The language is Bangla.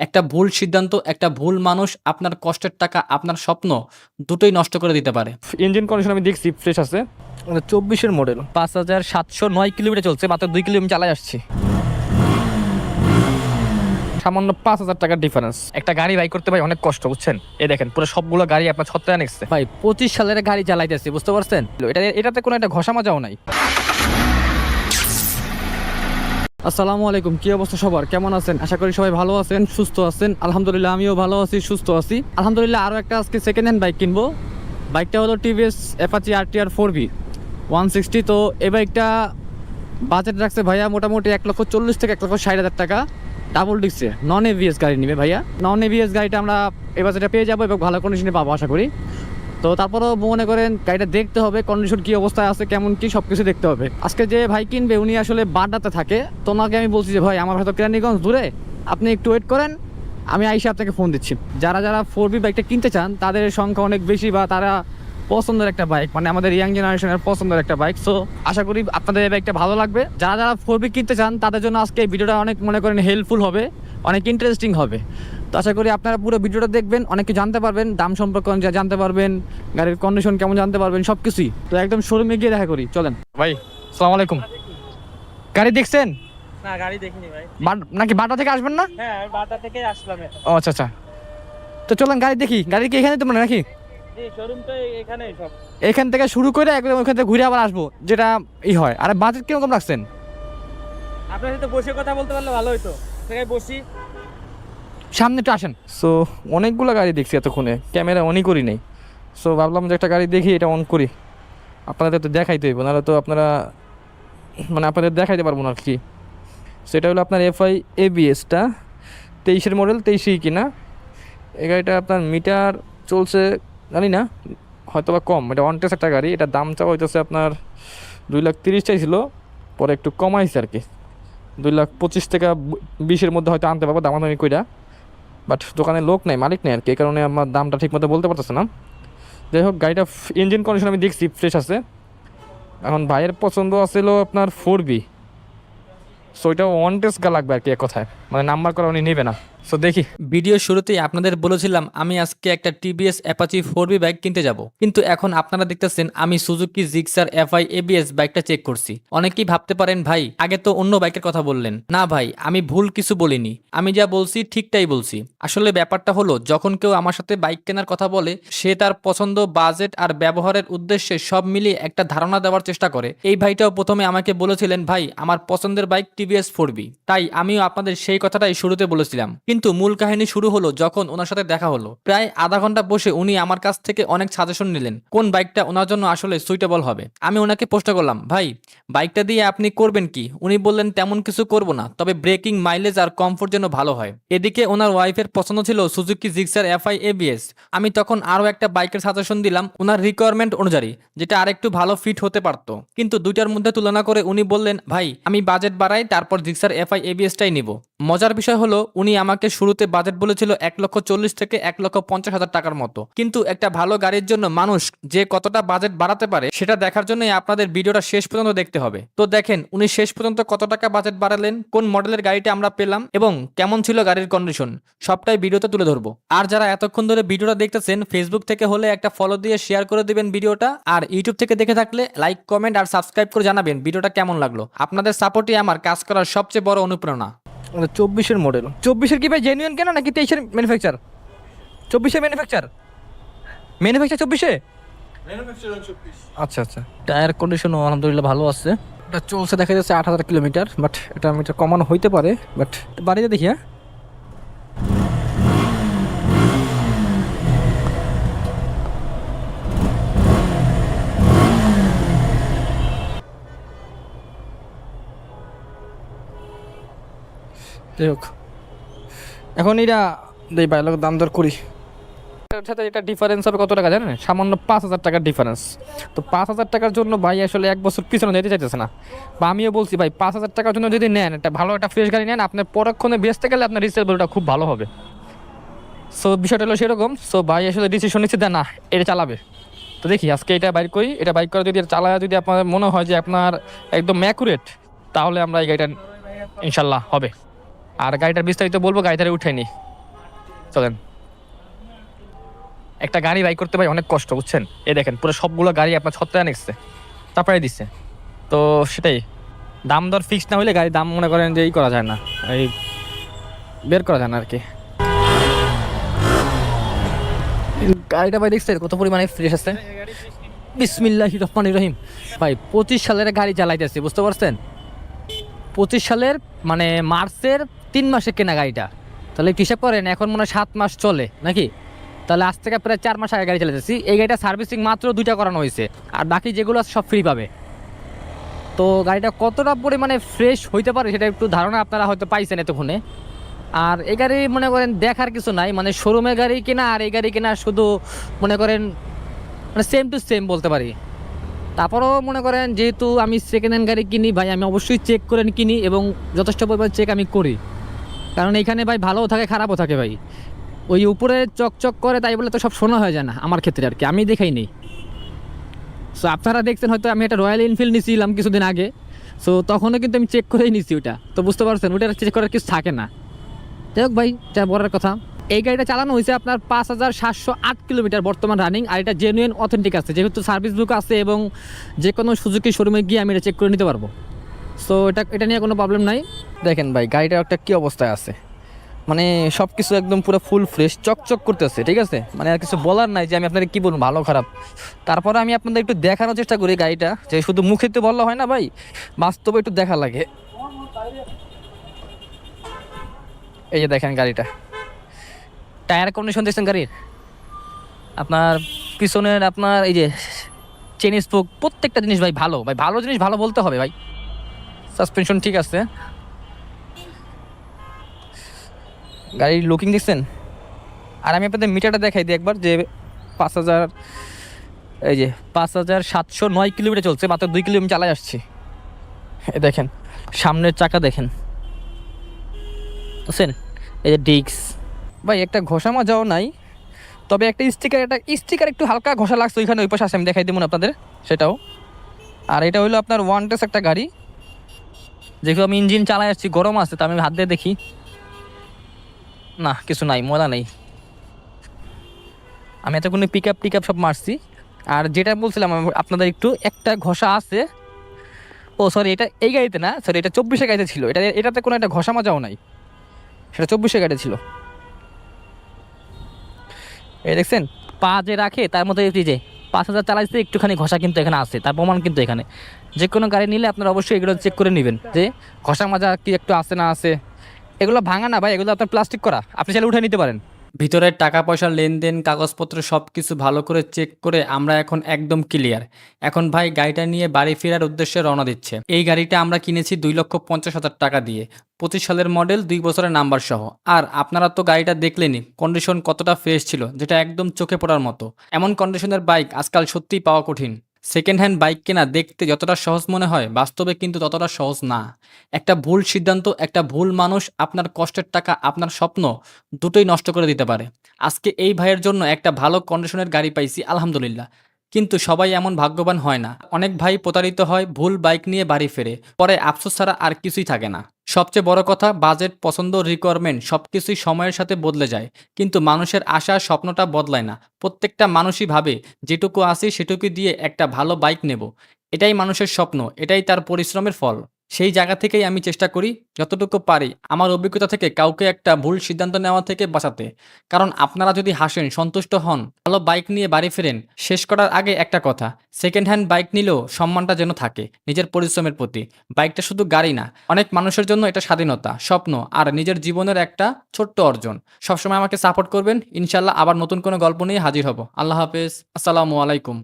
একটা ভুল সিদ্ধান্ত, একটা ভুল মানুষ আপনার কষ্টের টাকা, আপনার স্বপ্ন দুটোই নষ্ট করে দিতে পারে। ইঞ্জিন কন্ডিশন আমি দেখছি ফ্রেশ আছে, 24-এর মডেল, 5709 কিলোমিটার চলছে, মাত্র 2 কিলোমিটার চালাই আসছি। সামান্য 5000 টাকার ডিফারেন্স। একটা গাড়ি বাই করতে ভাই অনেক কষ্ট, বুঝছেন? এই দেখেন পুরো সবগুলো গাড়ি আপনার ছত্রায় নিচ্ছে ভাই। 25 সালের গাড়ি চালাইতেছি, বুঝতে পারছেন? এটাতে কোনো একটা ঘষা মজাও নাই। আসসালামু আলাইকুম, কি অবস্থা সবার? কেমন আছেন? আশা করি সবাই ভালো আছেন, সুস্থ আছেন। আলহামদুলিল্লাহ আমিও ভালো আছি, সুস্থ আছি আলহামদুলিল্লাহ। আরও একটা আজকে সেকেন্ড হ্যান্ড বাইক কিনবো। বাইকটা হলো টিভিএস অ্যাপাচি RTR 4V 160। তো এই বাইকটা বাজেট রাখছে ভাইয়া মোটামুটি 1,40,000 থেকে 1,60,000 টাকা। ডাবল ডিস্কে নন এভিএস গাড়ি নিবে ভাইয়া। নন এভিএস গাড়িটা আমরা এই বাজেটে পেয়ে যাবো এবং ভালো কন্ডিশনে পাবো আশা করি। তো তারপরেও মনে করেন গাড়িটা দেখতে হবে, কন্ডিশন কি অবস্থায় আছে, কেমন কি সব কিছু দেখতে হবে। আজকে যে ভাই কিনবে উনি আসলে বাড্ডাতে থাকে। তো ওনাকে আমি বলছি যে ভাই আমার হয়তো কেরানীগঞ্জ দূরে, আপনি একটু ওয়েট করেন, আমি আইসা আপনাকে ফোন দিচ্ছি। যারা 4V বাইকটা কিনতে চান তাদের সংখ্যা অনেক বেশি, বা তারা পছন্দের একটা বাইক, মানে আমাদের ইয়াং জেনারেশনের পছন্দের একটা বাইক। সো আশা করি আপনাদের এই বাইকটা ভালো লাগবে। যারা 4V কিনতে চান তাদের জন্য আজকে এই ভিডিওটা অনেক মনে করেন হেল্পফুল হবে, অনেক ইন্টারেস্টিং হবে। তো আশা করি আপনারা পুরো ভিডিওটা দেখবেন, অনেক কিছু জানতে পারবেন, দাম সম্পর্কে জানতে পারবেন, গাড়ির কন্ডিশন কেমন জানতে পারবেন, সব কিছুই। তো একদম শোরুমে গিয়ে দেখা করি, চলেন ভাই। আসসালামু আলাইকুম। গাড়ি দেখছেন? না, গাড়ি দেখিনি ভাই। নাকি বাড্ডা থেকে আসবেন না? হ্যাঁ, আমি বাড্ডা থেকে আসলাম। ও আচ্ছা আচ্ছা, তো চলেন গাড়ি দেখি। গাড়ি কি এখানে তোমরা নাকি? জি, শোরুম তো এখানেই সব। এখান থেকে শুরু করে একদম ওখান থেকে ঘুরে আবার আসবো, যেটা হয়। আর বাজেট কিরকম রাখছেন? আপনার সাথে বসে কথা বলতে পারলে ভালো হতো। সেখানে বসি। সামনে একটু আসেন। সো অনেকগুলো গাড়ি দেখছি এতক্ষণে, ক্যামেরা অনই করি নেই। সো ভাবলাম যে একটা গাড়ি দেখি, এটা অন করি, আপনাদের তো দেখাইতে হইব, নাহলে তো আপনারা মানে আপনাদের দেখাইতে পারবো না আর কি। সেটা হলো আপনার FI ABS-টা 23-এর মডেল, 23ই কিনা। এই গাড়িটা আপনার মিটার চলছে জানি না, হয়তো বা কম। এটা অনটেস একটা গাড়ি। এটার দাম চাওয়া হইতেছে আপনার 2,30,000 চাইছিল, পরে একটু কমাইছে আর কি। 2,25,000 থেকে 20-এর মধ্যে হয়তো আনতে পারবো দামাদামি কইরা। বাট দোকানে লোক নেই, মালিক নেই আর কি, এই কারণে আমার দামটা ঠিক মতো বলতে পারতেছে না। যাই হোক, গাড়িটা ইঞ্জিন কন্ডিশন আমি দেখছি ফ্রেশ আছে। এখন ভাইয়ের পছন্দ আছিল আপনার 4V। সো এটা ওয়ান টেস্ট গা লাগবে আর কি, এক কথায় মানে নাম্বার করা উনি নেবে না। সো দেখি। ভিডিও শুরুতেই আপনাদের বলেছিলাম আমি আজকে একটা টিভিএস অ্যাপাচি 4V বাইক কিনতে যাব, কিন্তু এখন আপনারা দেখতেছেন আমি সুজুকি জিক্সার FI ABS বাইকটা চেক করছি। অনেকেই ভাবতে পারেন ভাই আগে তো অন্য বাইকের কথা বললেন। না ভাই, আমি ভুল কিছু বলিনি, আমি যা বলছি ঠিকটাই বলছি। আসলে ব্যাপারটা হলো, যখন কেউ আমার সাথে বাইক কেনার কথা বলে, সে তার পছন্দ, বাজেট আর ব্যবহারের উদ্দেশ্যে সব মিলিয়ে একটা ধারণা দেওয়ার চেষ্টা করে। এই ভাইটাও প্রথমে আমাকে বলেছিলেন ভাই আমার পছন্দের বাইক টিভিএস 4V, তাই আমিও আপনাদের সেই কথাটাই শুরুতে বলেছিলাম। কিন্তু মূল কাহিনী শুরু হলো যখন ওনার সাথে দেখা হলো। প্রায় আধা ঘন্টা বসে উনি আমার কাছ থেকে অনেক সাজেশন নিলেন কোন বাইকটা ওনার জন্য আসলে সুইটেবল হবে। আমি ওনাকে প্রশ্ন করলাম ভাই বাইকটা দিয়ে আপনি করবেন কি? উনি বললেন তেমন কিছু করব না, তবে ব্রেকিং, মাইলেজ আর কমফোর্ট যেন ভালো হয়। এদিকে ওনার ওয়াইফের পছন্দ ছিল সুজুকি জিক্সার FI ABS। আমি তখন আরো একটা বাইকের সাজেশন দিলাম ওনার রিকোয়ারমেন্ট অনুযায়ী, যেটা আরেকটু ভালো ফিট হতে পারতো। কিন্তু দুইটার মধ্যে তুলনা করে উনি বললেন ভাই আমি বাজেট বাড়াই, তারপর জিক্সার FI ABS-টাই নিব। মজার বিষয় হলো উনি আমাকে শুরুতে বাজেট বলেছিল 1,40,000 থেকে 1,50,000 টাকার মতো। কিন্তু একটা ভালো গাড়ির জন্য মানুষ যে কতটা বাজেট বাড়াতে পারে সেটা দেখার জন্যই আপনাদের ভিডিওটা শেষ পর্যন্ত দেখতে হবে। তো দেখেন উনি শেষ পর্যন্ত কত টাকা বাজেট বাড়ালেন, কোন মডেলের গাড়িটা আমরা পেলাম এবং কেমন ছিল গাড়ির কন্ডিশন, সবটাই ভিডিওতে তুলে ধরবো। আর যারা এতক্ষণ ধরে ভিডিওটা দেখতেছেন, ফেসবুক থেকে হলে একটা ফলো দিয়ে শেয়ার করে দিবেন ভিডিওটা, আর ইউটিউব থেকে দেখে থাকলে লাইক, কমেন্ট আর সাবস্ক্রাইব করে জানাবেন ভিডিওটা কেমন লাগলো। আপনাদের সাপোর্টই আমার কাজ করার সবচেয়ে বড় অনুপ্রেরণা। 24-এর মডেল। 24-এর কি ভাই জেনুইন কেনা নাকি 23-এর ম্যানুফ্যাকচার? 24-এর ম্যানুফ্যাকচার 24-এ। আচ্ছা আচ্ছা, টায়ার কন্ডিশনও আলহামদুলিল্লাহ ভালো আছে। এটা চলছে দেখা যাচ্ছে 8,000 কিলোমিটার, বাট এটা মিটার কমানো হইতে পারে, বাট বাড়িতে দেখি। হ্যাঁ, যাই হোক, এখন এটা দেই ভাই, দাম দর করি। এটার সাথে এটা ডিফারেন্স হবে কত টাকা জানেন? সামান্য 5,000 টাকার ডিফারেন্স। তো 5,000 টাকার জন্য ভাই আসলে 1 বছর পিছনে যেতে চাইতেছে না। বা আমিও বলছি ভাই 5,000 টাকার জন্য যদি নেন, একটা ভালো একটা ফ্রেশ গাড়ি নেন, আপনার পরক্ষণে বেচতে গেলে আপনার রিসেল ভ্যালুটা খুব ভালো হবে। সো বিষয়টা হলো সেরকম। সো ভাই আসলে ডিসিশন নিচ্ছে যে না এটা চালাবে। তো দেখি আজকে এটা বাইক করি। এটা বাইক করা যদি চালায় যদি আপনার মনে হয় যে আপনার একদম অ্যাকুরেট, তাহলে আমরা এই গাড়িটা ইনশাল্লাহ হবে। আর গাড়িটার বিস্তারিত বলবো, গাড়িটারে উঠে নি। চলেন। একটা গাড়ি বাই করতে ভাই অনেক কষ্ট, বুঝছেন? এই দেখেন পুরো সবগুলো গাড়ি আপনার ছত্রায় নেছে, চাপাই দিচ্ছে। তো সেটাই, দাম দর ফিক্স না হইলে গাড়ির দাম মনে করেন যে ই করা যায় না, এই বের করা যায় না আর কি। গাড়িটা ভাই দেখছেন কত পরিমাণে ফ্রেশ আছে। বিসমিল্লাহির রহমানির রহিম। ভাই 25 সালের গাড়ি চালাইতেছি, বুঝতে পারছেন? 25 সালের মানে মার্চের 3 মাসে কেনা গাড়িটা। তাহলে হিসাব করেন এখন মনে হয় 7 মাস চলে নাকি? তাহলে আজ থেকে প্রায় 4 মাস আগে গাড়ি চালাতেছি। এই গাড়িটা সার্ভিসিং মাত্র 2টা করানো হয়েছে, আর বাকি যেগুলো আছে সব ফ্রি পাবে। তো গাড়িটা কতটা পরিমাণে ফ্রেশ হইতে পারে সেটা একটু ধারণা আপনারা হয়তো পাইছেন এতক্ষণে। আর এই গাড়ি মনে করেন দেখার কিছু নাই, মানে শোরুমে গাড়ি কেনা আর এই গাড়ি কেনা শুধু মনে করেন মানে সেম টু সেম বলতে পারি। তারপরেও মনে করেন যেহেতু আমি সেকেন্ড হ্যান্ড গাড়ি কিনি ভাই, আমি অবশ্যই চেক করে কিনি এবং যথেষ্ট পরিমাণ চেক আমি করি। কারণ এখানে ভাই ভালোও থাকে খারাপও থাকে ভাই। ওই উপরে চকচক করে তাই বলে তো সব শোনা হয়ে যায় না আমার ক্ষেত্রে আর কি, আমি দেখাই নেই। সো আপনারা দেখছেন হয়তো আমি একটা রয়্যাল এনফিল্ড নিয়েছিলাম কিছুদিন আগে, সো তখনও কিন্তু আমি চেক করেই নিছি ওটা। তো বুঝতে পারছেন ওটা চেক করার কিছু থাকে না। যাই হোক ভাই, এটা বলার কথা। এই গাড়িটা চালানো হয়েছে আপনার 5708 কিলোমিটার বর্তমান রানিং, আর এটা জেনুইন অথেন্টিক আছে যেহেতু সার্ভিস বুক আছে, এবং যে কোনো সুজুকি শোরুমে গিয়ে আমি এটা চেক করে নিতে পারবো। সো এটা নিয়ে কোনো প্রবলেম নাই। দেখেন ভাই গাড়িটার একটা কী অবস্থায় আছে, মানে সব কিছু একদম পুরো ফুল ফ্রেশ চকচক করতেছে, ঠিক আছে? মানে আর কিছু বলার নাই যে আমি আপনাদের কী বলবো ভালো খারাপ। তারপরে আমি আপনাদের একটু দেখানোর চেষ্টা করি গাড়িটা, যে শুধু মুখে তো বললে হয় না ভাই, বাস্তবে একটু দেখা লাগে। এই যে দেখেন গাড়িটা, টায়ার কন্ডিশন দেখছেন গাড়ির, আপনার পিছনের আপনার এই যে চেন স্পোক প্রত্যেকটা জিনিস ভাই ভালো, ভাই ভালো জিনিস ভালো বলতে হবে ভাই। সাসপেনশন ঠিক আছে, গাড়ির লুকিং দেখছেন। আর আমি আপনাদের মিটারটা দেখাই দিই একবার, যে 5000 এই যে 5709 কিলোমিটার চলছে, মাত্র 2 কিলোমিটার চালাই আসছি। এই দেখেন সামনের চাকা দেখেন, বুঝছেন? এই যে ডিস্ক ভাই একটা ঘষা মাজাও নাই, তবে একটা স্টিকার একটু হালকা ঘষা লাগছে ওইখানে, ওই পাশে আছে, আমি দেখাই দেবো আপনাদের সেটাও। আর এটা হলো আপনার ওয়ান টেস একটা গাড়ি, যেহেতু আমি ইঞ্জিন চালাই আসছি গরম আছে, তো আমি হাত দিয়ে দেখি, না কিছু নাই, মজা নেই। আমি এতক্ষণ পিক আপ সব মারছি। আর যেটা বলছিলাম আপনাদের একটু একটা ঘষা আছে, ও সরি এটা এই গাড়িতে না, সরি এটা 24 গাড়িতে ছিল, এটাতে কোনো একটা ঘষা মাজাও নাই, সেটা 24 গাড়িতে ছিল। এই দেখছেন পা যে রাখে তার মধ্যে যে 5000 চালাইছে একটুখানি ঘষা কিন্তু এখানে আছে, তার প্রমাণ কিন্তু এখানে। যে কোনো গাড়ি নিলে আপনারা অবশ্যই এগুলো চেক করে নেবেন যে ঘষা মাজা কি একটু আছে না আছে। এগুলো ভাঙা না ভাই, এগুলো আপনার প্লাস্টিক করা, আপনি চাইলে উঠে নিতে পারেন। ভিতরের টাকা পয়সার লেনদেন কাগজপত্র সব কিছু ভালো করে চেক করে আমরা এখন একদম ক্লিয়ার। এখন ভাই গাড়িটা নিয়ে বাড়ি ফেরার উদ্দেশ্যে রওনা দিচ্ছে। এই গাড়িটা আমরা কিনেছি 2,50,000 টাকা দিয়ে, 25 সালের মডেল, 2 বছরের নাম্বার সহ। আর আপনারা তো গাড়িটা দেখলেনই কন্ডিশন কতটা ফ্রেশ ছিল, যেটা একদম চোখে পড়ার মতো। এমন কন্ডিশনের বাইক আজকাল সত্যিই পাওয়া কঠিন। সেকেন্ড হ্যান্ড বাইক কেনা দেখতে যতটা সহজ মনে হয়, বাস্তবে কিন্তু ততটা সহজ না। একটা ভুল সিদ্ধান্ত, একটা ভুল মানুষ আপনার কষ্টের টাকা, আপনার স্বপ্ন দুটোই নষ্ট করে দিতে পারে। আজকে এই ভাইয়ের জন্য একটা ভালো কন্ডিশনের গাড়ি পাইছি, আলহামদুলিল্লাহ। কিন্তু সবাই এমন ভাগ্যবান হয় না। অনেক ভাই প্রতারিত হয়, ভুল বাইক নিয়ে বাড়ি ফেরে, পরে আফসোস ছাড়া আর কিছুই থাকে না। সবচেয়ে বড় কথা, বাজেট, পছন্দ, রিকোয়ারমেন্ট সবকিছুই সময়ের সাথে বদলে যায়, কিন্তু মানুষের আশা স্বপ্নটা বদলায় না। প্রত্যেকটা মানুষই ভাবে যেটুকু আছে সেটুকু দিয়ে একটা ভালো বাইক নেব, এটাই মানুষের স্বপ্ন, এটাই তার পরিশ্রমের ফল। সেই জায়গা থেকেই আমি চেষ্টা করি যতটুকু পারি আমার অভিজ্ঞতা থেকে কাউকে একটা ভুল সিদ্ধান্ত নেওয়া থেকে বাঁচাতে। কারণ আপনারা যদি হাসেন, সন্তুষ্ট হন, ভালো বাইক নিয়ে বাড়ি ফেরেন, শেষ করার আগে একটা কথা, সেকেন্ড হ্যান্ড বাইক নিলেও সম্মানটা যেন থাকে নিজের পরিশ্রমের প্রতি। বাইকটা শুধু গাড়ি না, অনেক মানুষের জন্য এটা স্বাধীনতা, স্বপ্ন আর নিজের জীবনের একটা ছোট্ট অর্জন। সবসময় আমাকে সাপোর্ট করবেন, ইনশাল্লাহ আবার নতুন কোনো গল্প নিয়ে হাজির হব। আল্লাহ হাফেজ, আসসালামু আলাইকুম।